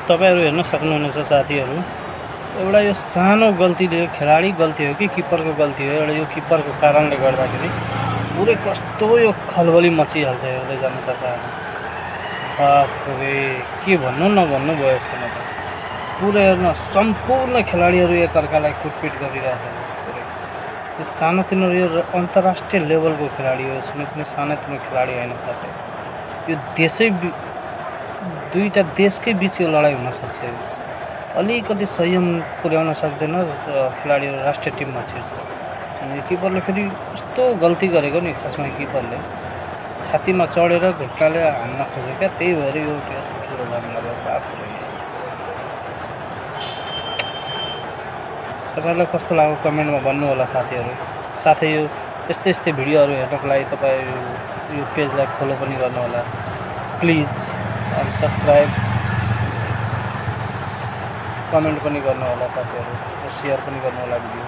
तपाईहरु हेर्न सक्नुहुनेछ साथीहरु, एउटा यो सानो गल्तीले खेलाडी गल्ती हो कि किपरको गल्ती हो, एउटा यो किपरको कारणले गर्दाखेरि पुरै कस्तो यो खलबली मचिहाल्छ हेर्दै जानु तपाईहरु। बाफरे के भन्नु नभन्नु भयो यसमा त। पुरै हेर्न सम्पूर्ण खेलाडीहरु एकअर्कालाई कुटपिट गरिरहेछन् पुरै। यो सानोतिनो यो अन्तर्राष्ट्रिय लेभलको खेलाडी हो, यसमा कुनै सानोतिनो खेलाडी हैन साथै। यो दुईटा देशकै बीचको लडाई हुन सक्छ। अलिकति संयम पुर्याउन सक्दैन खेलाडीहरु राष्ट्रिय टिममा छिर्छ। अनि किपरले फेरि कस्तो गल्ती गरेको नि खासमा किपरले छातीमा चढेर घुट्टाले हान्न खोज्यो क्या, त्यही भएर यो ठुलो झमेला भयो। बाफरे तपाईहरुलाई कस्तो लाग्यो कमेन्टमा भन्नु होला साथीहरु। साथै यो यस्तै भिडियोहरु हेर्नको लागि तपाई यो पेजलाई फलो पनि गर्नु होला प्लिज, अनि सब्स्क्राइब कमेन्ट पनि गर्नु होला साथीहरु, र शेयर पनि गर्नु होला भिडियो।